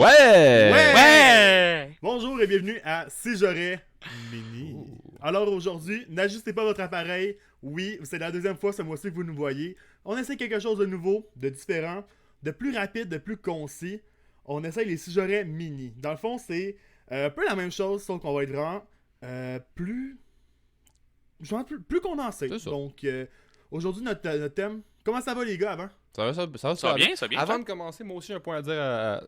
Ouais! Bonjour et bienvenue à Si j'aurais Mini. Alors aujourd'hui, n'ajustez pas votre appareil. Oui, c'est la deuxième fois ce mois-ci que vous nous voyez. On essaie quelque chose de nouveau, de différent, de plus rapide, de plus concis. On essaie les Si j'aurais Mini. Dans le fond, c'est un peu la même chose, sauf qu'on va être vraiment plus condensé. C'est ça. Donc aujourd'hui, notre thème... Comment ça va les gars avant? Ça va Ça va bien, ça va bien. Avant de commencer, moi aussi, un point à dire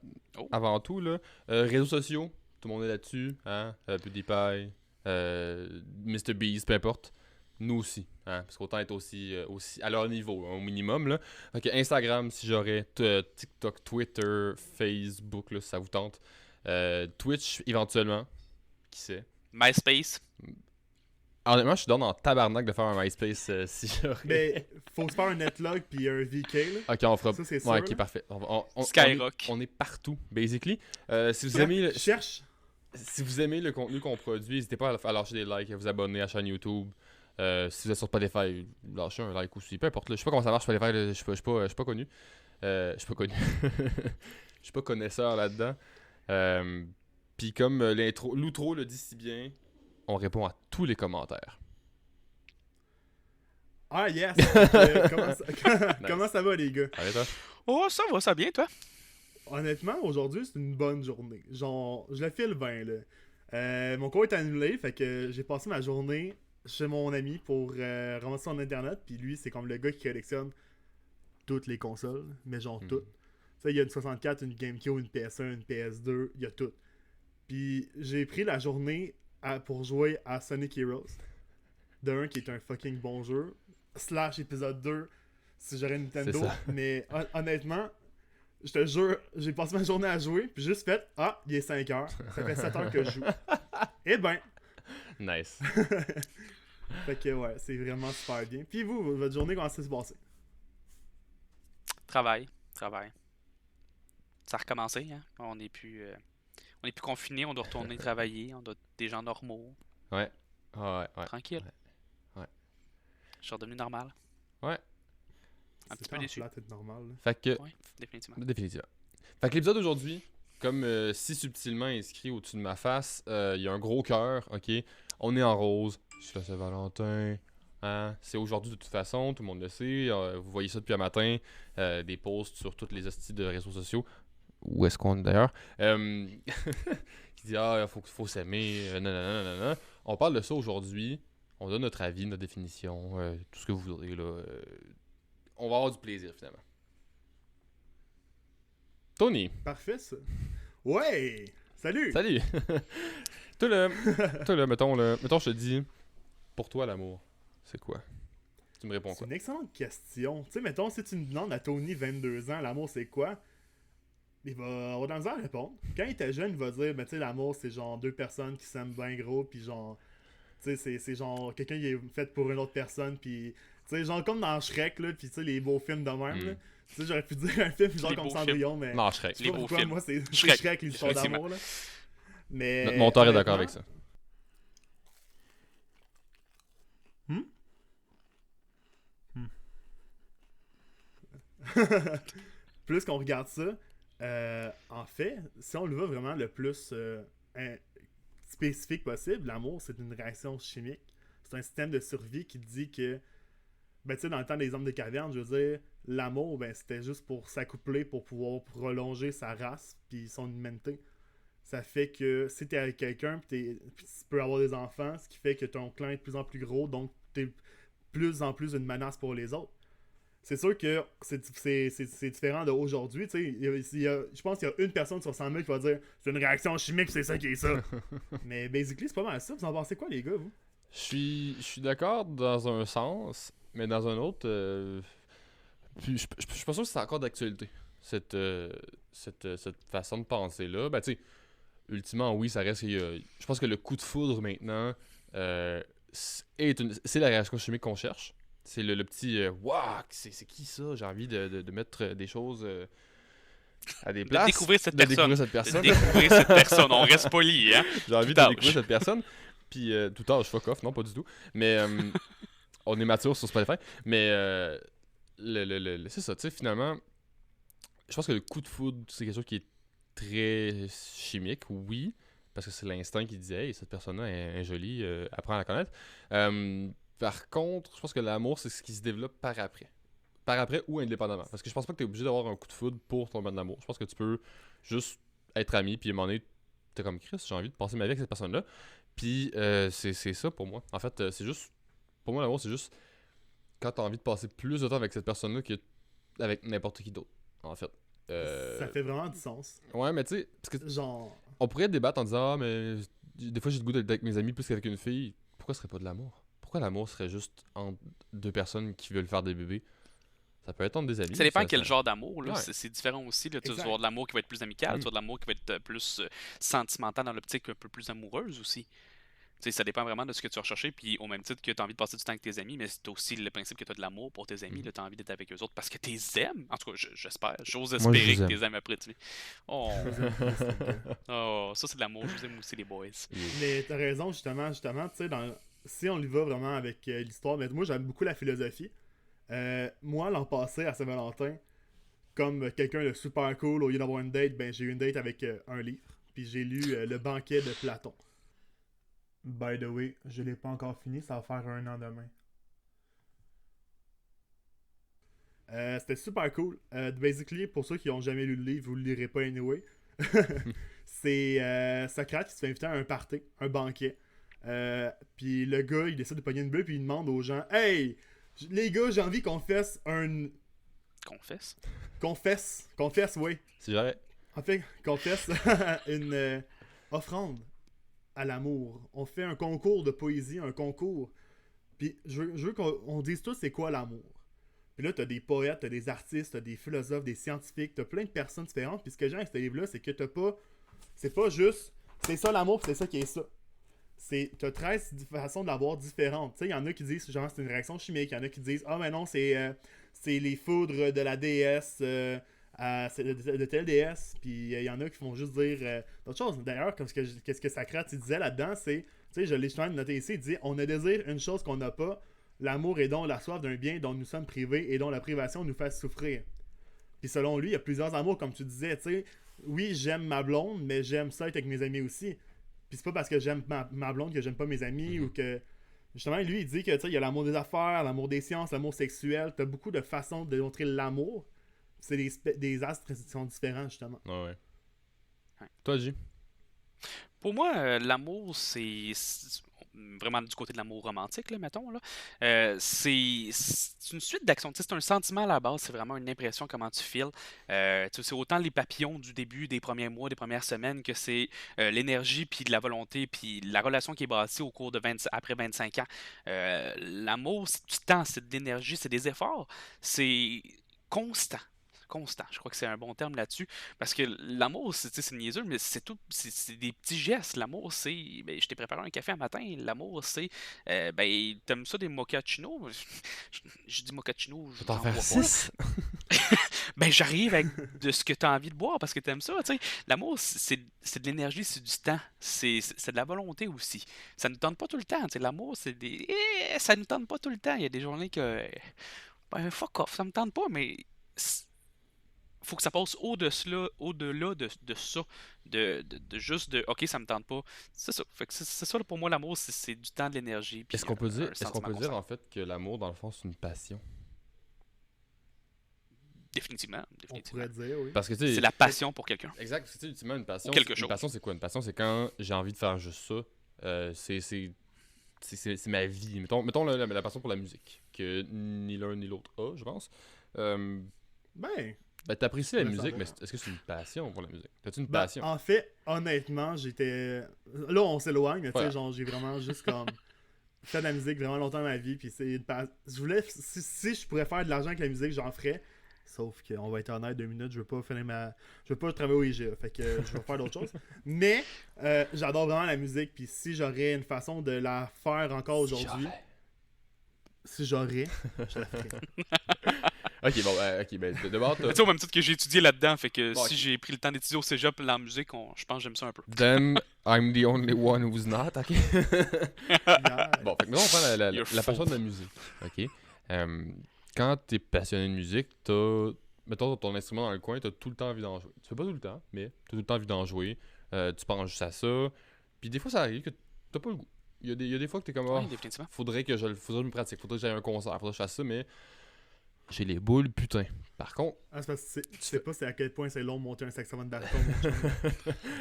avant tout. Là. Réseaux sociaux, tout le monde est là-dessus. Hein? PewDiePie, MrBeast, peu importe. Nous aussi. Hein? Parce qu'autant être aussi à leur niveau, hein, au minimum. Là. Donc, Instagram, si j'aurais. TikTok, Twitter, Facebook, là, si ça vous tente. Twitch, éventuellement. Qui sait? MySpace. Honnêtement, je suis dans tabarnak de faire un MySpace si j'aurais. Mais faut se faire un netlog puis un VK là. Ok, on fera. Ça, c'est sûr, Ouais, ok, là. parfait. Skyrock. On est partout, basically. Si vous aimez le contenu qu'on produit, n'hésitez pas à lâcher des likes, à vous abonner à la chaîne YouTube. Si vous êtes sur Spotify, lâchez un like aussi. Peu importe. Là. Je sais pas comment ça marche Spotify. Là. Je suis pas connu. Je suis pas connu. Je suis pas connaisseur là-dedans. Puis comme l'outro le dit si bien, on répond à tous les commentaires. Ah yes! Comment ça va les gars? Allez, toi. Oh, ça va bien, toi? Honnêtement, aujourd'hui c'est une bonne journée. Genre, je la file bien là. Mon cours est annulé, fait que j'ai passé ma journée chez mon ami pour ramasser son internet. Puis lui, c'est comme le gars qui collectionne toutes les consoles, mais genre toutes. Tu sais, il y a une 64, une GameCube, une PS1, une PS2, il y a tout. Puis j'ai pris la journée pour jouer à Sonic Heroes. De un qui est un fucking bon jeu. / épisode 2 si j'aurais Nintendo. Mais honnêtement, je te jure, j'ai passé ma journée à jouer. Puis juste fait, il est 5 heures. Ça fait 7 heures que je joue. Eh ben. Nice. Fait que ouais, c'est vraiment super bien. Puis vous, votre journée, comment ça s'est passé? Travail. Ça a recommencé, hein? On est plus confinés, on doit retourner travailler, on doit être des gens normaux, Ouais. Ouais. tranquille. Ouais. Je suis redevenu normal. Ouais. Un petit peu déçu. C'est normal. Là. Fait que. Oui, définitivement. Définitivement. Fait que l'épisode d'aujourd'hui, comme si subtilement inscrit au-dessus de ma face, il y a un gros cœur, ok? On est en rose, c'est la Saint-Valentin, hein? C'est aujourd'hui de toute façon, tout le monde le sait, vous voyez ça depuis un matin, des posts sur toutes les hosties de réseaux sociaux. Où est-ce qu'on est d'ailleurs? Qui dit faut s'aimer, nanana. On parle de ça aujourd'hui, on donne notre avis, notre définition, tout ce que vous voudrez là. On va avoir du plaisir finalement. Tony. Parfait ça. Ouais! Salut! Salut! toi là, mettons, je te dis, pour toi l'amour, c'est quoi? Tu me réponds C'est quoi? une excellente question. Tu sais, mettons, si tu me demandes à Tony, 22 ans, l'amour c'est quoi? Il va avoir de la misère à répondre. Quand il était jeune, il va dire, tu sais, l'amour c'est genre deux personnes qui s'aiment bien gros, puis genre, tu sais, c'est genre quelqu'un qui est fait pour une autre personne, puis, tu sais, genre comme dans Shrek, là, puis tu sais, les beaux films de même, là. Tu sais, j'aurais pu dire un film genre Les comme beaux Cendrillon, mais. Non, Shrek. Je sais pas Les beaux pourquoi, films. moi, c'est Shrek. Shrek, l'histoire Effectivement. d'amour, là. Mais. Notre monteur est d'accord avec ça. Plus qu'on regarde ça, en fait, si on le veut vraiment le plus spécifique possible, l'amour, c'est une réaction chimique. C'est un système de survie qui dit que, ben, tu sais, dans le temps des hommes de caverne, je veux dire, l'amour, ben, c'était juste pour s'accoupler, pour pouvoir prolonger sa race puis son humanité. Ça fait que si t'es avec quelqu'un, puis tu peux avoir des enfants, ce qui fait que ton clan est de plus en plus gros, donc t'es de plus en plus une menace pour les autres. C'est sûr que c'est différent d'aujourd'hui. Je pense qu'il y a une personne sur 100 000 qui va dire c'est une réaction chimique, c'est ça qui est ça. Mais basically, c'est pas mal ça. Vous en pensez quoi, les gars, vous? Je suis d'accord dans un sens, mais dans un autre, je suis pas sûr que c'est encore d'actualité, cette façon de penser-là. Ben, tu sais, ultimement, oui, ça reste. Je pense que le coup de foudre maintenant, c'est la réaction chimique qu'on cherche. C'est le petit waouh, c'est qui ça? J'ai envie de mettre des choses à des places. De découvrir cette personne. On reste poli, hein? J'ai envie de découvrir cette personne. Puis tout âge, fuck off, non, pas du tout. Mais on est mature sur Spotify. Mais c'est ça, tu sais, finalement, je pense que le coup de foudre, c'est quelque chose qui est très chimique, oui, parce que c'est l'instinct qui disait, hey, cette personne-là est jolie, apprends à la connaître. Par contre, je pense que l'amour, c'est ce qui se développe par après. Par après ou indépendamment. Parce que je pense pas que t'es obligé d'avoir un coup de foudre pour tomber en amour. Je pense que tu peux juste être ami, puis à un moment donné, t'es comme Chris, j'ai envie de passer ma vie avec cette personne-là. Puis c'est ça pour moi. En fait, c'est juste. Pour moi, l'amour, c'est juste quand t'as envie de passer plus de temps avec cette personne-là qu'avec n'importe qui d'autre. En fait. Ça fait vraiment du sens. Ouais, mais tu sais, parce que Genre, on pourrait débattre en disant, ah, mais des fois j'ai le goût d'être avec mes amis plus qu'avec une fille. Pourquoi ce serait pas de l'amour? Pourquoi l'amour serait juste entre deux personnes qui veulent faire des bébés? Ça peut être entre des amis. Ça dépend quel genre d'amour, là. Ouais. C'est différent aussi, là. Tu vas Exact. avoir de l'amour qui va être plus amical, Mm. tu vas de l'amour qui va être plus sentimental dans l'optique un peu plus amoureuse aussi. Tu sais, ça dépend vraiment de ce que tu vas rechercher, puis au même titre que tu as envie de passer du temps avec tes amis, mais c'est aussi le principe que tu as de l'amour pour tes amis, Mm. là, tu as envie d'être avec eux autres parce que tu les aimes. En tout cas, j'espère. J'ose Moi, je espérer vous que tu aime. les aimes après, tu sais. Oh, je vous aime plus, les gars. oh, ça c'est de l'amour, je vous aime aussi les boys. Mais t'as raison, justement, tu sais, si on y va vraiment avec l'histoire, mais moi j'aime beaucoup la philosophie. Moi, l'an passé, à Saint-Valentin, comme quelqu'un de super cool, au lieu d'avoir une date, ben j'ai eu une date avec un livre. Puis j'ai lu Le banquet de Platon. By the way, je l'ai pas encore fini, ça va faire 1 an demain. C'était super cool. Basically, pour ceux qui ont jamais lu le livre, vous le lirez pas anyway. C'est Socrate qui se fait inviter à un party, un banquet. Puis le gars, il décide de pogner une bulle, puis il demande aux gens, hey, les gars, j'ai envie qu'on fasse Confesse. Confesse, oui. C'est vrai. En fait, confesse une offrande à l'amour. On fait un concours de poésie, un concours. Puis je veux qu'on dise tous c'est quoi l'amour. Puis là, t'as des poètes, t'as des artistes, t'as des philosophes, des scientifiques, t'as plein de personnes différentes. Puis ce que j'aime avec ce livre-là, c'est que t'as pas... C'est pas juste... C'est ça l'amour, puis c'est ça qui est ça. T'as 13 façons de l'avoir différentes. Tu sais, il y en a qui disent, genre, c'est une réaction chimique. Il y en a qui disent, ah, mais non, c'est les foudres de la déesse... c'est de telle déesse, puis il y en a qui font juste dire d'autres choses. D'ailleurs, qu'est-ce que Socrate il disait là-dedans, c'est, tu sais, je l'ai justement noté ici, il dit, on ne désire une chose qu'on n'a pas, l'amour est donc la soif d'un bien dont nous sommes privés et dont la privation nous fait souffrir. Puis selon lui, il y a plusieurs amours, comme tu disais, tu sais, oui, j'aime ma blonde, mais j'aime ça être avec mes amis aussi. Puis c'est pas parce que j'aime ma blonde que j'aime pas mes amis, ou que... Justement, lui, il dit que, tu sais, il y a l'amour des affaires, l'amour des sciences, l'amour sexuel, t'as beaucoup de façons de démontrer l'amour. C'est des astres qui sont différents, justement. Ouais. Ouais. Toi, J. Pour moi, l'amour, c'est vraiment du côté de l'amour romantique, là, mettons. Là. C'est une suite d'actions. Tu sais, c'est un sentiment à la base, c'est vraiment une impression, comment tu files. Tu sais, c'est autant les papillons du début, des premiers mois, des premières semaines, que c'est l'énergie, puis de la volonté, puis la relation qui est bâtie au cours de après 25 ans. L'amour, c'est du temps, c'est de l'énergie, c'est des efforts. C'est constant. Je crois que c'est un bon terme là-dessus. Parce que l'amour, c'est niaiseux, mais c'est tout. C'est des petits gestes. L'amour, c'est. Ben, je t'ai préparé un café un matin. L'amour, c'est. Ben, t'aimes ça des mochachinos? Je dis mochachinos, Je je vais t'en n'en faire bois pas. 6. Ben, j'arrive avec de ce que tu as envie de boire parce que t'aimes ça. Tu sais. L'amour, c'est de l'énergie, c'est du temps. C'est de la volonté aussi. Ça ne nous tente pas tout le temps. Tu sais, l'amour, c'est des. Ça ne nous tente pas tout le temps. Il y a des journées que. Ben, fuck off, ça me tente pas, mais faut que ça passe au-delà de ça, de juste de OK, ça me tente pas. C'est ça. Fait que c'est ça pour moi l'amour, c'est du temps, de l'énergie. Puis Est-ce qu'on peut dire, un est-ce qu'on sentiment peut dire constant. en fait que l'amour, dans le fond, c'est une passion? Définitivement. On pourrait dire, oui. Parce que tu sais. C'est la passion pour quelqu'un. Exact, parce que tu sais, ultimement, une passion. Ou quelque Une chose. passion, c'est quoi? Une passion, c'est quand j'ai envie de faire juste ça. C'est ma vie. Mettons la passion pour la musique, que ni l'un ni l'autre a, je pense. Ben, T'apprécies la Ouais, musique, ça mais va. est-ce que c'est une passion pour la musique? T'as-tu une ben, passion? en fait, honnêtement, là, on s'éloigne, mais tu sais, Ouais. genre, j'ai vraiment juste comme fait de la musique vraiment longtemps dans ma vie, puis c'est je voulais, si je pourrais faire de l'argent avec la musique, j'en ferais. Sauf qu'on va être honnête, 2 minutes, je veux pas travailler au IGA, fait que je vais faire d'autres choses. Mais j'adore vraiment la musique, puis si j'aurais une façon de la faire encore aujourd'hui, si j'aurais, je la ferais. Ok, bon, d'abord, Tu sais, au même titre que j'ai étudié là-dedans, fait que Bon, si ok. j'ai pris le temps d'étudier au cégep la musique, je pense que j'aime ça un peu. Then I'm the only one who's not, ok? Yeah. Bon, fait que maintenant, on prend You're la passion full. de la musique, ok? Quand t'es passionné de musique, t'as mettons ton instrument dans le coin, t'as tout le temps envie d'en jouer. Tu fais pas tout le temps, mais t'as tout le temps envie d'en jouer. Tu penses juste à ça. Puis des fois, ça arrive que t'as pas le goût. Il y a des fois que t'es comme, Oui, définitivement. faudrait que je me pratique, faudrait que j'aille à un concert, faudrait que je fasse ça, mais j'ai les boules, putain. Par contre, Ah, c'est parce que tu sais pas c'est à quel point c'est long de monter un saxophone baryton, mon chum.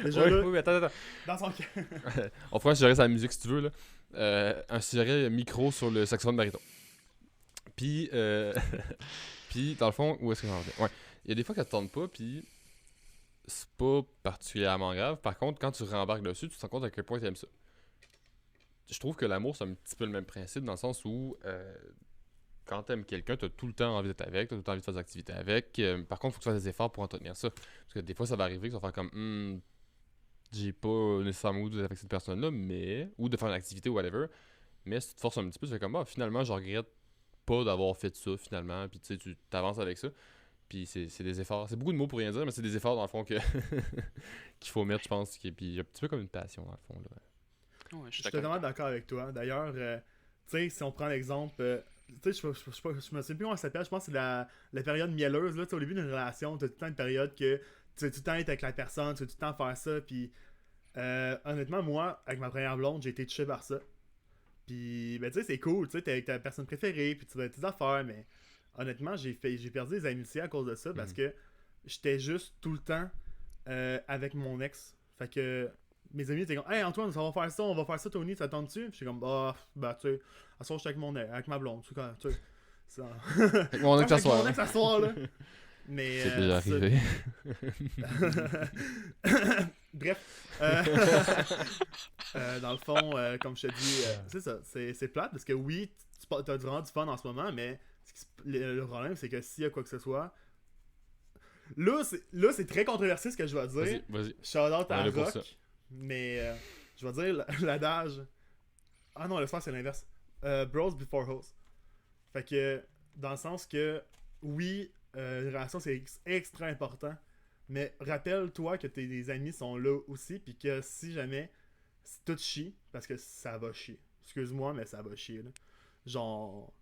Déjà ouais, là, oui, attends. dans son cœur. On fera un sujet sur la musique si tu veux, là. Un sujet micro sur le saxophone baryton. Puis, puis dans le fond, où est-ce que j'en reviens? Ouais. Il y a des fois que ça te tente pas, puis c'est pas particulièrement grave. Par contre, quand tu rembarques dessus, tu te rends compte à quel point tu aimes ça. Je trouve que l'amour, c'est un petit peu le même principe, dans le sens où quand t'aimes quelqu'un, t'as tout le temps envie d'être avec, t'as tout le temps envie de faire des activités avec. Par contre, faut que tu fasses des efforts pour entretenir ça. Parce que des fois, ça va arriver que tu vas faire comme j'ai pas nécessairement goût d'être avec cette personne-là, mais. Ou de faire une activité ou whatever. Mais si tu te forces un petit peu, tu fais comme finalement, je regrette pas d'avoir fait ça finalement. Puis tu sais, tu t'avances avec ça. Puis c'est des efforts. C'est beaucoup de mots pour rien dire, mais c'est des efforts dans le fond que qu'il faut mettre, je pense. Puis il y a un petit peu comme une passion dans le fond. Là. Ouais, je Je suis suis d'accord. totalement d'accord avec toi. D'ailleurs, tu sais, si on prend l'exemple, tu sais, je me souviens plus comment ça s'appelle, je pense que c'est la période mielleuse, là, tu sais, au début d'une relation, tu as tout le temps une période que tu veux tout le temps être avec la personne, tu veux tout le temps faire ça, puis honnêtement, moi, avec ma première blonde, j'ai été touché par ça. Puis, ben, tu sais, c'est cool, tu sais, t'es avec ta personne préférée, puis tu vas tes affaires, mais honnêtement, j'ai perdu des amitiés à cause de ça, parce que j'étais juste tout le temps avec mon ex. Fait que mes amis étaient comme, hey Antoine, on va faire ça, Tony, ça tente-tu? Puis j'étais comme, bah, tu sais, à soir, j'étais avec ma blonde, tu sais. Ça... Avec mon ex à Avec mon soir. ex à soir, là. Mais. C'est déjà arrivé. Bref. Dans le fond, comme je te dis, c'est ça, c'est plate parce que oui, t'as vraiment du fun en ce moment, mais le problème, c'est que s'il y a quoi que ce soit. Là, c'est très controversé ce que je vais dire. Vas-y. Shout out On est à là pour ça. Rock. Mais je vais dire l'adage. Ah non, le soir, c'est l'inverse. Bros before hoes. Fait que, dans le sens que, oui, une relation, c'est extra important. Mais rappelle-toi que tes amis sont là aussi. Puis que si jamais tout chie, parce que ça va chier. Excuse-moi, mais ça va chier. Là. Genre,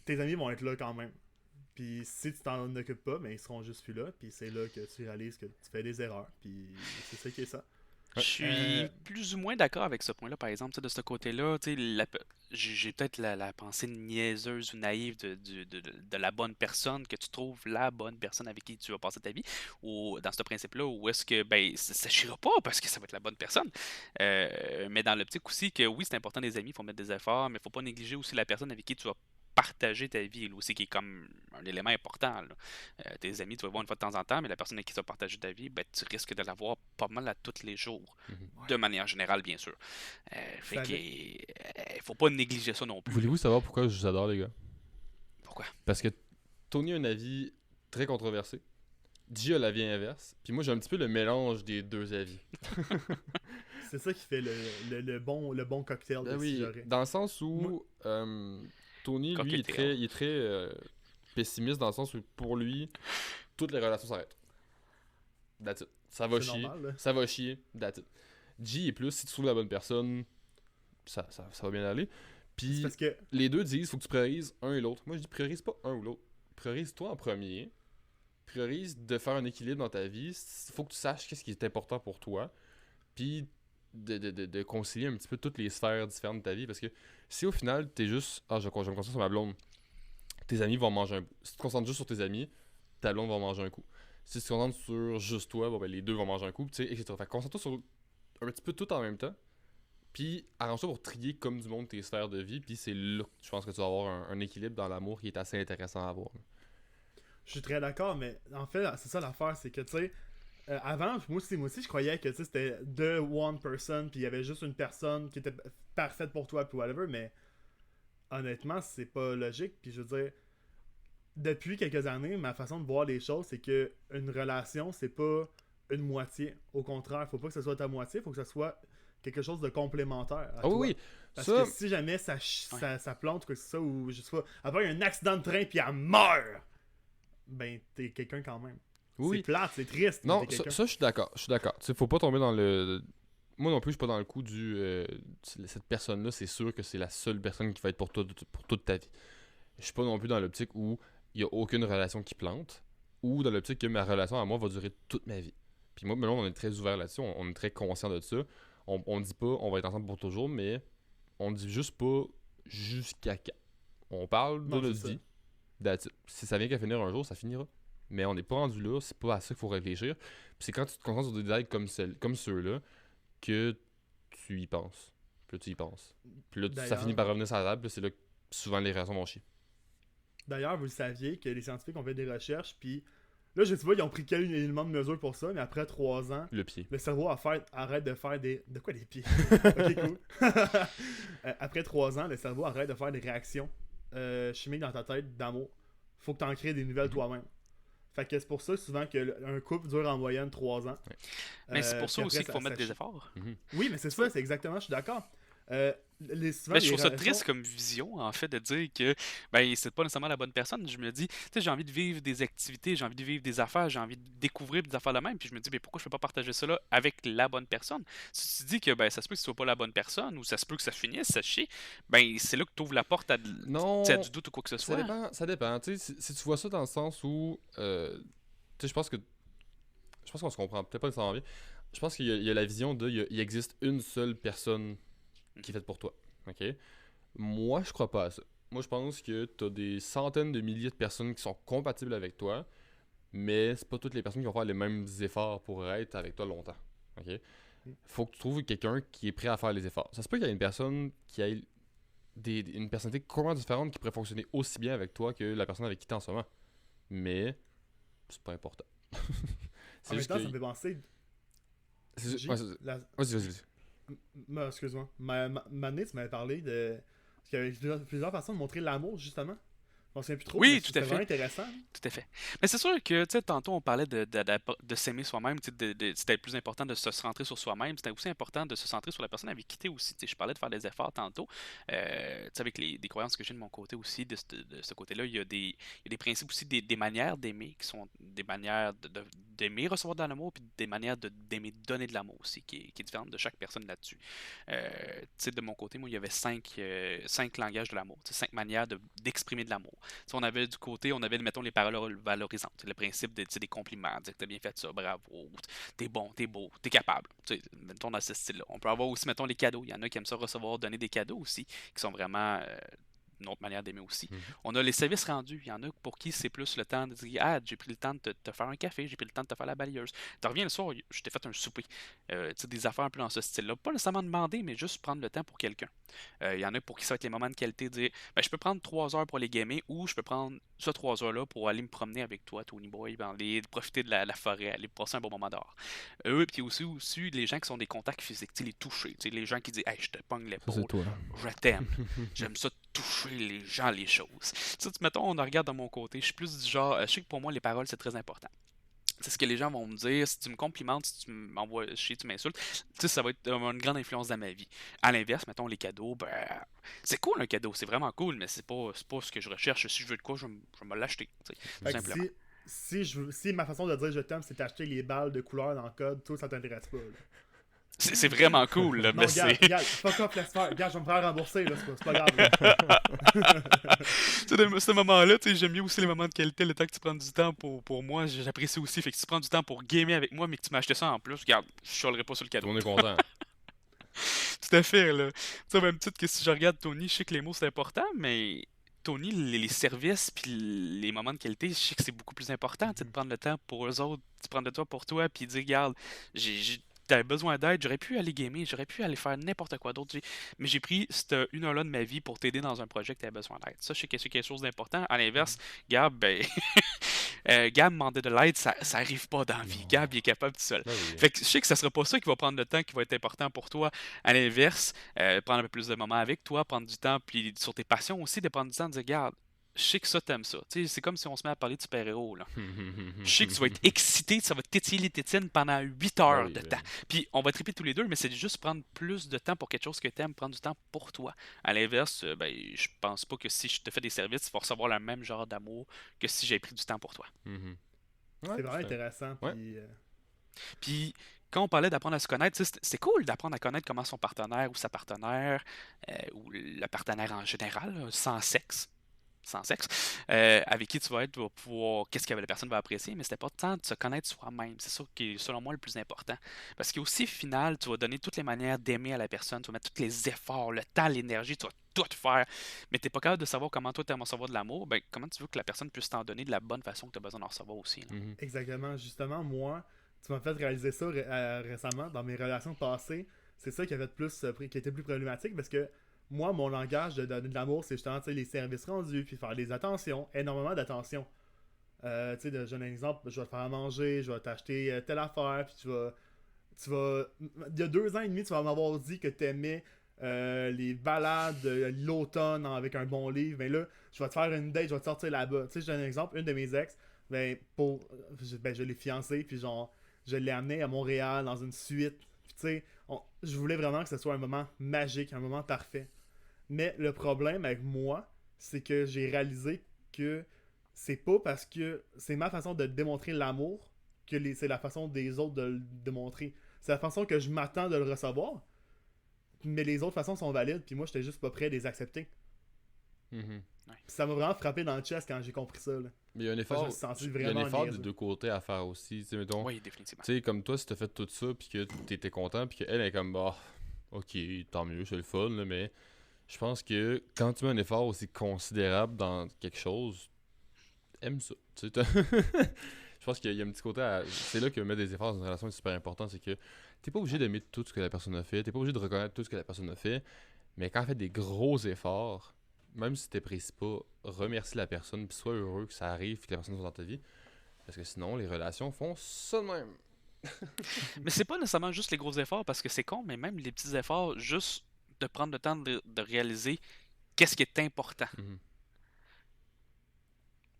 tes amis vont être là quand même. Puis si tu t'en occupes pas, ben ils seront juste plus là. Puis c'est là que tu réalises que tu fais des erreurs. Puis c'est ça qui est ça. Je suis plus ou moins d'accord avec ce point-là, par exemple, tu sais, de ce côté-là, tu sais, j'ai peut-être la pensée niaiseuse ou naïve de la bonne personne, que tu trouves la bonne personne avec qui tu vas passer ta vie, ou dans ce principe-là, où est-ce que, ben, ça chira pas parce que ça va être la bonne personne. Mais dans l'optique aussi que oui, c'est important des amis, il faut mettre des efforts, mais il faut pas négliger aussi la personne avec qui tu vas partager ta vie, là, aussi, qui est comme un élément important. Là. Tes amis, tu vas voir une fois de temps en temps, mais la personne avec qui tu vas partager ta vie, ben, tu risques de la voir pas mal à tous les jours, de manière générale, bien sûr. Fait qu'il faut pas négliger ça non plus. Voulez-vous savoir pourquoi je vous adore, les gars? Pourquoi? Parce que Tony a un avis très controversé. G a l'avis inverse. Puis moi, j'ai un petit peu le mélange des deux avis. C'est ça qui fait le bon cocktail de Oui, Cigarette. dans le sens où Tony, lui, il est très pessimiste dans le sens où pour lui, toutes les relations s'arrêtent. That's it. Ça va chier. Normal, Ça va chier. That's it. G est plus, si tu trouves la bonne personne, ça va bien aller. Puis parce que les deux disent, faut que tu priorises un et l'autre. Moi, je dis priorise pas un ou l'autre. Priorise toi en premier. Priorise de faire un équilibre dans ta vie. Il faut que tu saches qu'est-ce qui est important pour toi. Puis de concilier un petit peu toutes les sphères différentes de ta vie. Parce que si au final, t'es juste, je me concentre sur ma blonde, tes amis vont manger un coup. Si tu te concentres juste sur tes amis, ta blonde va manger un coup. Si tu te concentres sur juste toi, ben, les deux vont manger un coup, tu sais, etc. Fait que concentre-toi sur un petit peu tout en même temps. Puis arrange-toi pour trier comme du monde tes sphères de vie. Puis c'est là que je pense que tu vas avoir un équilibre dans l'amour qui est assez intéressant à avoir. je suis très d'accord, mais en fait, c'est ça l'affaire, c'est que tu sais, avant, moi aussi, je croyais que c'était the one person, puis il y avait juste une personne qui était parfaite pour toi, puis whatever, mais honnêtement, c'est pas logique, puis je veux dire, depuis quelques années, ma façon de voir les choses, c'est que une relation, c'est pas une moitié. Au contraire, faut pas que ce soit ta moitié, faut que ce soit quelque chose de complémentaire à toi. Oui, Parce ça... que si jamais ça plante, quoi que ce soit, ou je sais pas, après il y a un accident de train, puis elle meurt, ben t'es quelqu'un quand même. Oui. C'est plate, c'est triste. Non, ça je suis d'accord. Tu sais, faut pas tomber dans le... Moi non plus, je suis pas dans le coup du... cette personne-là, c'est sûr que c'est la seule personne qui va être pour toute ta vie. Je suis pas non plus dans l'optique où il y a aucune relation qui plante. ou dans l'optique que ma relation à moi va durer toute ma vie. Puis moi, maintenant, on est très ouvert là-dessus, on est très conscient de ça. On dit pas on va être ensemble pour toujours, mais on dit juste pas jusqu'à quand. On parle de Non, notre c'est ça. vie. That's it. Si ça vient qu'à finir un jour, ça finira. Mais on n'est pas rendu là, c'est pas à ça qu'il faut réfléchir. Puis c'est quand tu te concentres sur des détails comme ceux-là que tu y penses. Puis là, tu y penses. Puis là, ça D'ailleurs- finit par revenir sur la table, puis c'est là que souvent les relations vont chier. D'ailleurs, vous le saviez que les scientifiques ont fait des recherches, puis là, je sais pas, ils ont pris quel élément de mesure pour ça, mais après 3 ans, Le pied. le cerveau arrête de faire des. De quoi des pieds? Ok, cool. Après 3 ans, le cerveau arrête de faire des réactions chimiques dans ta tête d'amour. Faut que tu en crées des nouvelles toi-même. Fait que c'est pour ça souvent qu'un couple dure en moyenne 3 ans. Ouais. Mais c'est pour ça puis aussi après, qu'il faut mettre des chie. efforts. Oui, mais c'est ça, c'est exactement, je suis d'accord. Souvent, Mais je les trouve ça relations- triste comme vision, en fait, de dire que ben c'est pas nécessairement la bonne personne. Je me dis, tu sais, j'ai envie de vivre des activités, j'ai envie de vivre des affaires, j'ai envie de découvrir des affaires de même, puis je me dis, mais pourquoi je peux pas partager ça là avec la bonne personne? Si tu dis que ben ça se peut que ce soit pas la bonne personne, ou ça se peut que ça finisse, ça chie, ben c'est là que tu ouvres la porte à, Non, tu sais, à du doute ou quoi que ce ça soit. dépend. Ça dépend. Tu sais, si tu vois ça dans le sens où. Tu sais, je pense qu'on se comprend peut-être pas nécessairement bien. Je pense qu'il y a la vision de. Il existe une seule personne qui est faite pour toi. OK? Moi, je crois pas à ça. Moi, je pense que t'as des centaines de milliers de personnes qui sont compatibles avec toi, mais c'est pas toutes les personnes qui vont faire les mêmes efforts pour être avec toi longtemps. OK? Faut que tu trouves quelqu'un qui est prêt à faire les efforts. Ça se peut qu'il y ait une personne qui ait une personnalité complètement différente qui pourrait fonctionner aussi bien avec toi que la personne avec qui t'es en ce moment. Mais c'est pas important. En c'est même juste temps, que. ça me fait penser. c'est- J, ouais, c'est- la- Vas-y. Excuse-moi. Mané, tu m'avais parlé de. Parce qu'il y avait plusieurs façons de montrer l'amour, justement. Je m'en souviens plus trop. Oui, mais tout à c'était fait. vraiment intéressant. Tout à fait. Mais c'est sûr que, tu sais, tantôt, on parlait de s'aimer soi-même, tu sais, c'était plus important de se centrer sur soi-même. C'était aussi important de se centrer sur la personne avec qui t'es aussi. Tu sais, je parlais de faire des efforts tantôt. Tu sais, avec des croyances que j'ai de mon côté aussi, de ce côté-là, il y a des principes aussi, des manières d'aimer qui sont des manières d'aimer recevoir de l'amour, puis des manières d'aimer donner de l'amour aussi, qui est différente de chaque personne là-dessus. Tu sais, de mon côté, moi, il y avait cinq langages de l'amour, tu sais, 5 manières d'exprimer de l'amour. Si on avait du côté, on avait, mettons, les paroles valorisantes. Le principe de, tu sais, des compliments, dire que t'as bien fait ça, bravo, t'es bon, t'es beau, t'es capable. Tu sais, mettons dans ce style-là. On peut avoir aussi, mettons, les cadeaux. Il y en a qui aiment ça recevoir, donner des cadeaux aussi, qui sont vraiment une autre manière d'aimer aussi. Mhm. On a les services rendus. Il y en a pour qui c'est plus le temps de dire, ah, j'ai pris le temps de te faire un café, j'ai pris le temps de te faire la balayeuse. Tu reviens le soir, je t'ai fait un souper. Tu sais, des affaires un peu dans ce style-là. Pas nécessairement demander, mais juste prendre le temps pour quelqu'un. Il y en a pour qui ça va être les moments de qualité, dire, ben, je peux prendre 3 heures pour aller gamer, ou je peux prendre ça 3 heures-là pour aller me promener avec toi, Tony Boy, ben, aller profiter de la forêt, aller passer un bon moment dehors. Eux, puis aussi les gens qui sont des contacts physiques, tu sais, les toucher, tu sais, les gens qui disent, hey, je te pogne Ça, l'épaule, c'est toi. je t'aime, j'aime ça toucher les gens, les choses. Tu sais, mettons, on regarde de mon côté, je suis plus du genre, je sais que pour moi, les paroles, c'est très important. C'est ce que les gens vont me dire. Si tu me complimentes, si tu m'envoies chier, tu m'insultes, tu sais, ça va être une grande influence dans ma vie. À l'inverse, mettons les cadeaux, ben, c'est cool un cadeau, c'est vraiment cool, mais c'est pas ce que je recherche. Si je veux de quoi, je vais me l'acheter, tu sais, tout Fait que simplement. si ma façon de dire je t'aime, c'est d'acheter les balles de couleur dans le code, toi, ça t'intéresse pas. Là. C'est vraiment cool, là, Non, mais regarde, c'est. regarde, fuck off, laisse faire. Regarde, je vais me faire rembourser, là, c'est pas grave. Là. Tu sais, de ce moment-là, tu sais, j'aime mieux aussi les moments de qualité, le temps que tu prends du temps pour moi, j'apprécie aussi. Fait que si tu prends du temps pour gamer avec moi, mais que tu m'as acheté ça en plus, regarde, je chialerai pas sur le Tout le cadeau. monde est content. Tout à fait, là. Tu sais, au même titre que si je regarde Tony, je sais que les mots c'est important, mais Tony, les services puis les moments de qualité, je sais que c'est beaucoup plus important, tu sais, de prendre le temps pour eux autres, de prendre le temps pour toi, puis dire, regarde, t'avais besoin d'aide, j'aurais pu aller gamer, j'aurais pu aller faire n'importe quoi d'autre, mais j'ai pris cette 1 heure-là de ma vie pour t'aider dans un projet que t'avais besoin d'aide. Ça, je sais que c'est quelque chose d'important. À l'inverse, Gab, ben, Gab demander de l'aide, ça arrive pas dans la vie. Non. Gab, il est capable tout seul. Ben oui. Fait que je sais que ça sera pas ça qui va prendre le temps qui va être important pour toi. À l'inverse, prendre un peu plus de moments avec toi, prendre du temps, puis sur tes passions aussi, de prendre du temps de dire, regarde, je sais que ça, t'aimes ça. Tu sais, c'est comme si on se met à parler de super-héros, là. Je sais que tu vas être excité, ça va te tétiller les tétines pendant 8 heures Ben oui, de ben temps. Puis on va triper tous les deux, mais c'est juste prendre plus de temps pour quelque chose que t'aimes, prendre du temps pour toi. À l'inverse, ben, je pense pas que si je te fais des services, tu vas recevoir le même genre d'amour que si j'ai pris du temps pour toi. Mhm. C'est Ouais, vraiment intéressant. Ouais. Puis quand on parlait d'apprendre à se connaître, tu sais, c'est cool d'apprendre à connaître comment son partenaire ou sa partenaire, ou le partenaire en général, là, sans sexe. sans sexe, avec qui tu vas être, tu vas pouvoir, qu'est-ce que la personne va apprécier, mais c'est important de se connaître soi-même. C'est ça qui est, selon moi, le plus important. Parce qu'aussi, au final, tu vas donner toutes les manières d'aimer à la personne, tu vas mettre tous les efforts, le temps, l'énergie, tu vas tout faire, mais tu n'es pas capable de savoir comment toi tu aimes recevoir de l'amour, ben, comment tu veux que la personne puisse t'en donner de la bonne façon que tu as besoin d'en recevoir aussi. Là. Mhm. Exactement. Justement, moi, tu m'as fait réaliser ça récemment dans mes relations passées. C'est ça qui avait plus, qui était plus problématique parce que moi, mon langage de donner de l'amour, c'est justement les services rendus, puis faire des attentions, énormément d'attention. Tu sais, je donne un exemple, je vais te faire à manger, je vais t'acheter telle affaire, puis il y a 2 ans et demi, tu vas m'avoir dit que t'aimais les balades, l'automne avec un bon livre. Mais là, je vais te faire une date, je vais te sortir là-bas. Tu sais, je donne un exemple, une de mes ex, je l'ai fiancée, puis genre, je l'ai amenée à Montréal dans une suite. Puis tu sais, je voulais vraiment que ce soit un moment magique, un moment parfait. Mais le problème avec moi, c'est que j'ai réalisé que c'est pas parce que c'est ma façon de démontrer l'amour que c'est la façon des autres de le démontrer. C'est la façon que je m'attends de le recevoir, mais les autres façons sont valides, puis moi, j'étais juste pas prêt à les accepter. Mhm. Puis ça m'a vraiment frappé dans le chest quand j'ai compris ça. Là. Mais il y a un Je effort, me suis senti il y a vraiment un effort des niaiseux. 2 côtés à faire aussi. Tu sais, mettons, Oui, définitivement. tu sais, comme toi, si t'as fait tout ça, puis que t'étais content, puis qu'elle est comme, bah, ok, tant mieux, c'est le fun, là, mais je pense que quand tu mets un effort aussi considérable dans quelque chose, aime ça. Tu sais, je pense qu'il y a un petit côté à... C'est là que mettre des efforts dans une relation est super important, c'est que t'es pas obligé d'aimer tout ce que la personne a fait, t'es pas obligé de reconnaître tout ce que la personne a fait, mais quand elle fait des gros efforts, même si t'apprécies pas, remercie la personne, puis sois heureux que ça arrive, que la personne soit dans ta vie, parce que sinon, les relations font ça de même. Mais c'est pas nécessairement juste les gros efforts, parce que c'est con, mais même les petits efforts, juste de prendre le temps de réaliser qu'est-ce qui est important. Mhm.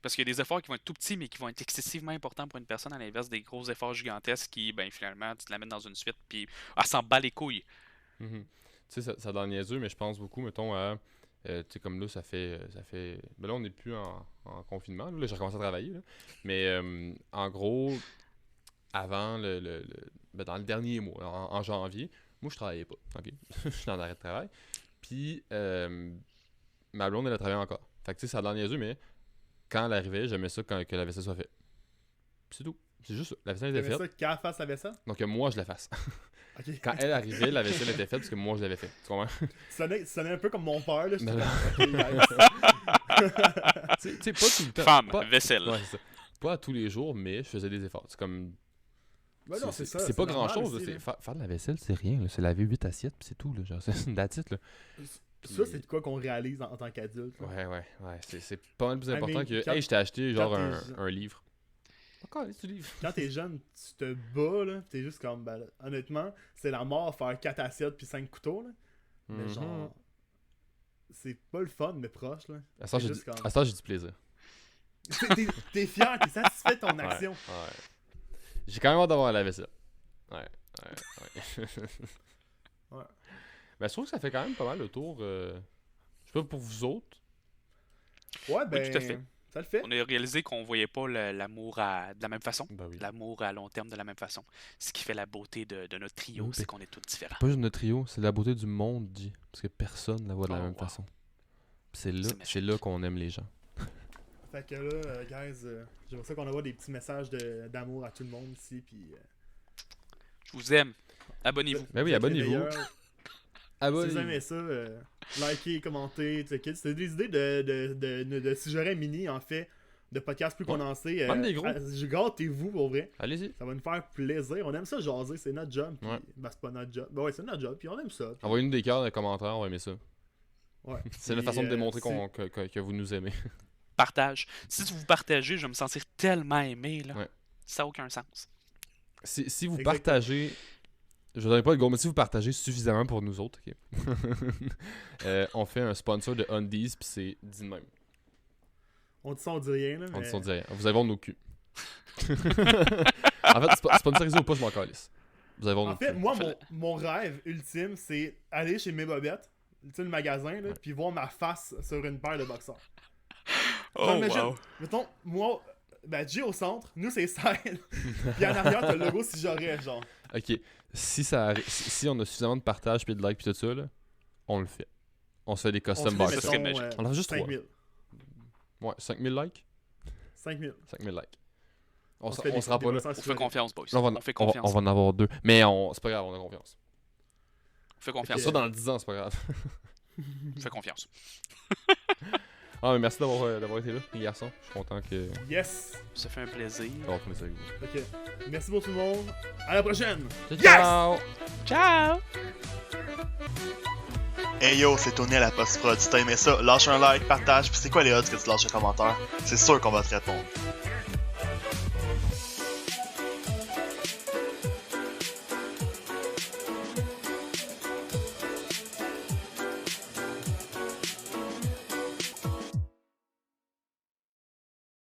Parce qu'il y a des efforts qui vont être tout petits, mais qui vont être excessivement importants pour une personne, à l'inverse des gros efforts gigantesques qui, ben finalement, tu te la mets dans une suite, puis elle s'en bat les couilles. Mhm. Tu sais, ça dans le niaiseux, mais je pense beaucoup, mettons, à... tu sais, comme là, ça fait... Ben là, on n'est plus en confinement. Là, j'ai recommencé à travailler. Là. Mais en gros, avant, ben, dans le dernier mois, en janvier, moi, je travaillais pas. OK? Je suis en arrêt de travail. Puis, ma blonde, elle a travaillé encore. Fait que, tu sais, ça dans le niaiseux, mais quand elle arrivait, j'aimais ça que la vaisselle soit faite. Puis c'est tout. C'est juste ça. La vaisselle était T'aimais faite. ça qu'elle fasse la vaisselle? Donc, que moi, je la fasse. Ok. Quand elle arrivait, la vaisselle était faite parce que moi, je l'avais fait. Tu comprends? Tu sonnais un peu comme mon père, là. Non, non. Tu sais, pas tout le temps. Femme, Pas... vaisselle. Ouais, c'est ça. Pas à tous les jours, mais je faisais des efforts. C'est comme. Ouais, non, c'est ça. C'est pas grand normal chose. aussi, Là, là. faire de la vaisselle, c'est rien. Là. C'est laver 8 assiettes, puis c'est tout. Là. Genre, c'est une datite, là. Ça, c'est de quoi qu'on réalise en tant qu'adulte. là. Ouais. C'est pas mal plus important mean, que. quand- Hey, je t'ai acheté genre quand t'es un livre. Encore, tu livre. Quand t'es jeune, tu te bats, là. T'es juste comme, ben, honnêtement, c'est la mort faire 4 assiettes puis 5 couteaux, là. Mais Mhm. genre, c'est pas le fun, mais proche, là. À ça, c'est j'ai juste du... comme- à ça, j'ai du plaisir. T'es fier, t'es satisfait de ton Ouais, action. ouais. J'ai quand même hâte d'avoir la vaisselle. Ouais. Ouais. Ben, je trouve que ça fait quand même pas mal le tour. Je sais pas pour vous autres. Ouais, ben, tout à fait. ça le fait. On a réalisé qu'on voyait pas l'amour de la même façon. Ben oui. L'amour à long terme de la même façon. Ce qui fait la beauté de notre trio, Oui, c'est qu'on est tous différents. Pas juste notre trio, c'est la beauté du monde, dit. Parce que personne la voit de la Oh, même wow. façon. Puis c'est là, C'est magique. c'est là qu'on aime les gens. Fait que là, guys, j'aimerais ça qu'on envoie des petits messages d'amour à tout le monde ici, puis... Je vous aime. Abonnez-vous. Ben oui, vous êtes les abonnez-vous. meilleurs. Si vous aimez ça, likez, commentez, checkez. C'est des idées de suggérer mini, en fait, de podcasts plus Ouais. condensés. Même des gros. Gâtez-vous, pour vrai. Allez-y. Ça va nous faire plaisir. On aime ça jaser, c'est notre job. Puis, Ouais. ben, c'est pas notre job. Ben ouais, c'est notre job, puis on aime ça. Puis, Envoyez-nous des cœurs dans les commentaires, on va aimer ça. ouais. C'est la Puis, façon de démontrer c'est- que vous nous aimez. Partage. Si vous partagez, je vais me sentir tellement aimé. Là. Ouais. Ça n'a aucun sens. Si vous Exactement. partagez... Je ne donnerai pas le goal, mais si vous partagez suffisamment pour nous autres, ok. On fait un sponsor de Undies, puis c'est dit de même. On dit ça, on dit rien. Là, On mais... dit ça, on dit rien. Vous allez voir nos culs. En fait, sponsorisé ou pas, je m'en calisse. Vous allez voir nos En fait, culs. moi, mon rêve ultime, c'est aller chez Mes Bobettes, tu sais, le magasin, là, puis voir ma face sur une paire de boxeurs. Genre, imagine, mettons, moi, ben, Jay au centre, nous c'est Style, puis en arrière, t'as le logo si j'aurais, genre. Ok, si on a suffisamment de partage, puis de likes, puis tout ça, là, on le fait. On se fait des On custom se boxers. met, Ça serait mettons, magique. On en a juste 3. 5000. Ouais, 5000 likes? 5000. 5000 likes. On On se fait se rend pas là. On fait confiance, boys. On va, On fait on va- confiance. on va en avoir 2. Mais c'est pas grave, on a confiance. On fait confiance. Ça, dans 10 ans, c'est pas grave. On fait confiance. Ah, mais merci d'avoir été là, les garçons. Je suis content Yes! Ça fait un plaisir. d'avoir tourné ça avec vous. Ok. Merci pour tout le monde. À la prochaine! Ciao! Ciao! Hey yo, c'est Tony à la post-prod. Si t'as aimé ça, lâche un like, partage, pis c'est quoi les odds que tu lâches un commentaire? C'est sûr qu'on va te répondre.